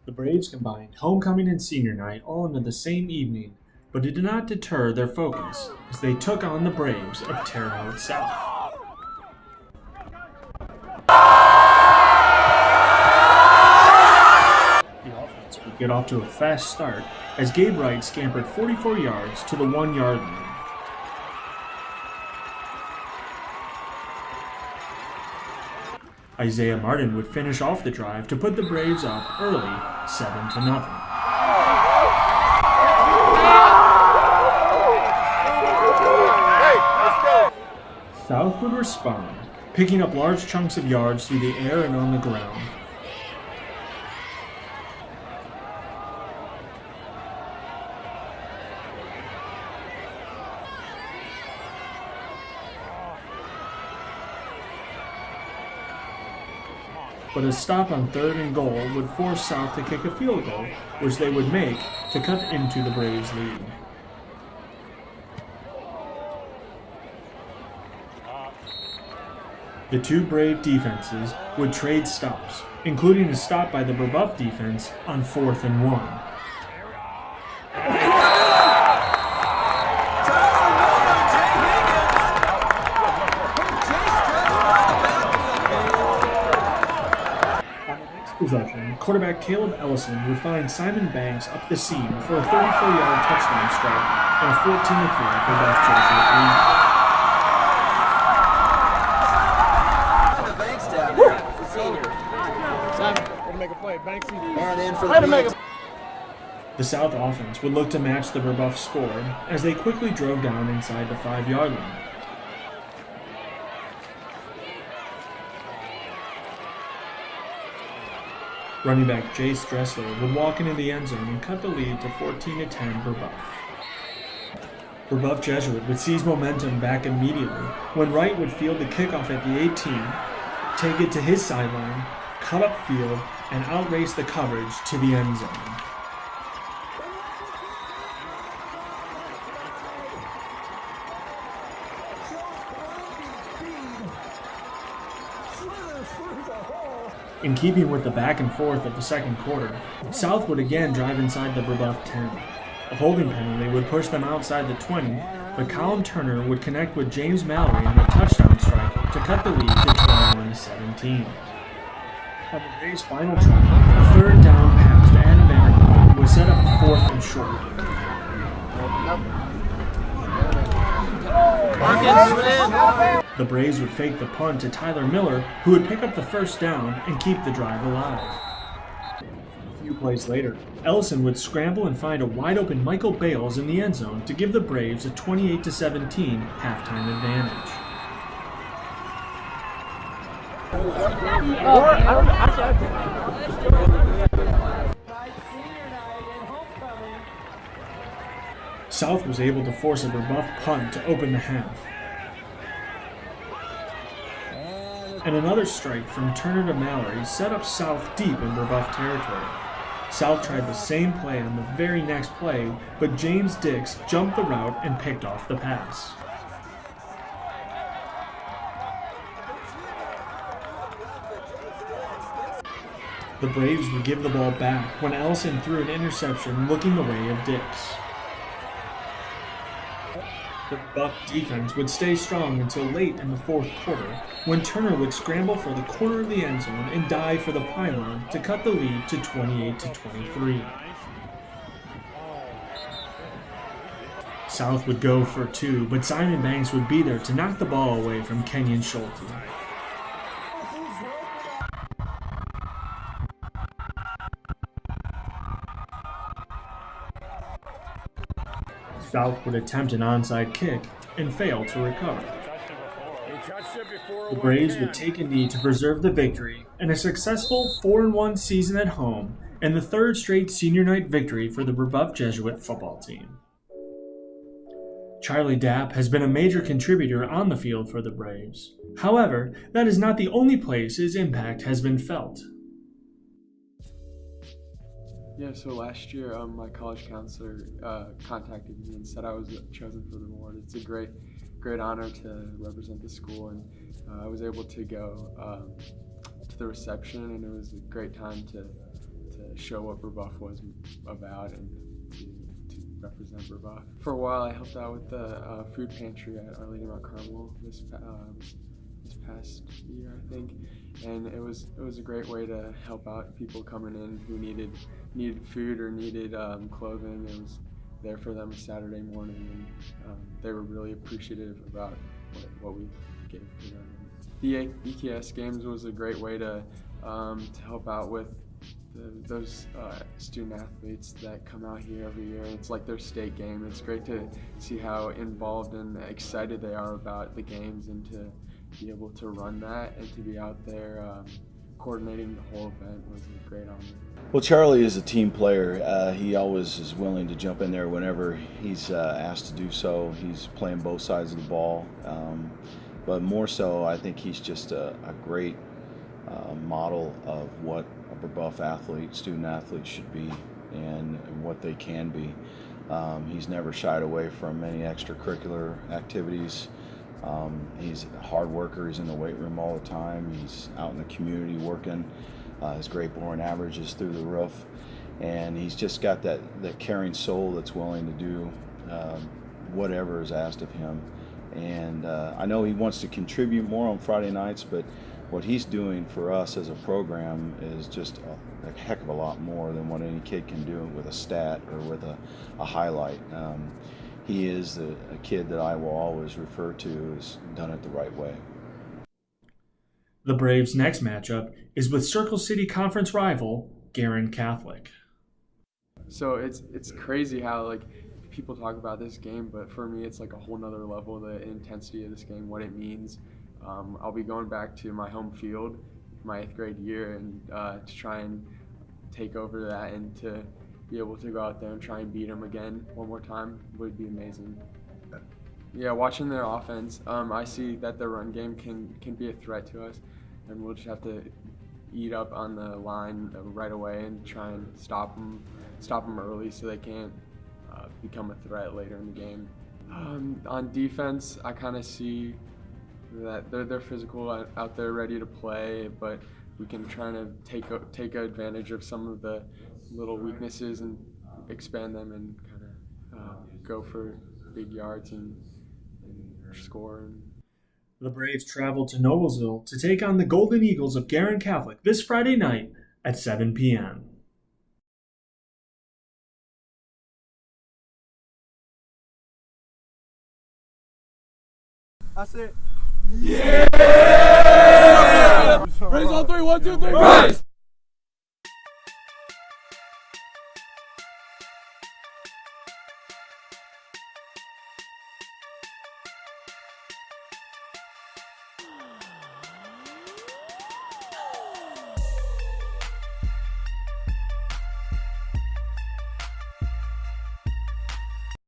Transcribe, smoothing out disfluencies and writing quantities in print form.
The Braves combined homecoming and senior night all into the same evening, but it did not deter their focus as they took on the Braves of Terre Haute South. The offense would get off to a fast start as Gabe Wright scampered 44 yards to the 1-yard line. Isaiah Martin would finish off the drive to put the Braves up early, 7-0. South would respond, picking up large chunks of yards through the air and on the ground. But a stop on 3rd and goal would force South to kick a field goal, which they would make to cut into the Braves' lead. The two Brave defenses would trade stops, including a stop by the Brebeuf defense on 4th and 1. Possession, quarterback Caleb Ellison would find Simon Banks up the seam for a 34-yard touchdown strike and a 14-3 Brebeuf Jesuit lead. The Banks down there, the senior. Simon, way to make a play. Banks And in for the Beans. The South offense would look to match the Brebeuf score as they quickly drove down inside the 5-yard line. Running back Jace Dressler would walk into the end zone and cut the lead to 14-10 Brebeuf. Brebeuf Jesuit would seize momentum back immediately when Wright would field the kickoff at the 18, take it to his sideline, cut up field, and outrace the coverage to the end zone. In keeping with the back and forth of the second quarter, South would again drive inside the Brebeuf 10. A holding penalty would push them outside the 20, but Colin Turner would connect with James Mallory on a touchdown strike to cut the lead to 21-17. On the Braves' final drive, a 3rd down pass to Adam Vanderbilt was set up 4th and short. The Braves would fake the punt to Tyler Miller, who would pick up the 1st down and keep the drive alive. A few plays later, Ellison would scramble and find a wide-open Michael Bales in the end zone to give the Braves a 28-17 halftime advantage. South was able to force a Brebeuf punt to open the half. And another strike from Turner to Mallory set up South deep in Brebeuf territory. South tried the same play on the very next play, but James Dix jumped the route and picked off the pass. The Braves would give the ball back when Ellison threw an interception looking the way of Dix. The Brebeuf defense would stay strong until late in the 4th quarter, when Turner would scramble for the corner of the end zone and dive for the pylon to cut the lead to 28-23. South would go for 2, but Simon Banks would be there to knock the ball away from Kenyon Schulte. South would attempt an onside kick and fail to recover. The Braves would take a knee to preserve the victory and a successful 4-1 season at home and the 3rd straight senior night victory for the Brebeuf Jesuit football team. Charlie Dapp has been a major contributor on the field for the Braves. However, that is not the only place his impact has been felt. Yeah, so last year my college counselor contacted me and said I was chosen for the award. It's a great honor to represent the school, and I was able to go to the reception, and it was a great time to show what Brebeuf was about and to represent Brebeuf. For a while, I helped out with the food pantry at Our Lady Mount Carmel this past year, I think, and it was a great way to help out people coming in who needed food or needed clothing. It was there for them Saturday morning, and they were really appreciative about what we gave to them. The EKS games was a great way to help out with those student athletes that come out here every year. It's like their state game. It's great to see how involved and excited they are about the games, and to be able to run that and to be out there coordinating the whole event was a great honor. Well, Charlie is a team player. He always is willing to jump in there whenever he's asked to do so. He's playing both sides of the ball, but more so, I think he's just a great model of what a Brebeuf athlete, student athlete should be, and what they can be. He's never shied away from any extracurricular activities. He's a hard worker. He's in the weight room all the time. He's out in the community working. His grade point average is through the roof, and he's just got that caring soul that's willing to do whatever is asked of him. And I know he wants to contribute more on Friday nights, but what he's doing for us as a program is just a heck of a lot more than what any kid can do with a stat or with a highlight. He is a kid that I will always refer to as done it the right way. The Braves' next matchup is with Circle City Conference rival Guerin Catholic. So it's crazy how people talk about this game, but for me it's like a whole nother level, the intensity of this game, what it means. I'll be going back to my home field my 8th grade year, and to try and take over that, and to be able to go out there and try and beat them again one more time would be amazing. Yeah, watching their offense, I see that the run game can be a threat to us, and we'll just have to eat up on the line right away and try and stop them early so they can't become a threat later in the game. On defense, I kind of see that they're physical out there, ready to play, but we can try to take advantage of some of the little weaknesses and expand them, and kind of go for big yards and score. The Braves travel to Noblesville to take on the Golden Eagles of Guerin Catholic this Friday night at 7 p.m. That's it. Yeah! Raise on 3, 1, 2, 3. Rise!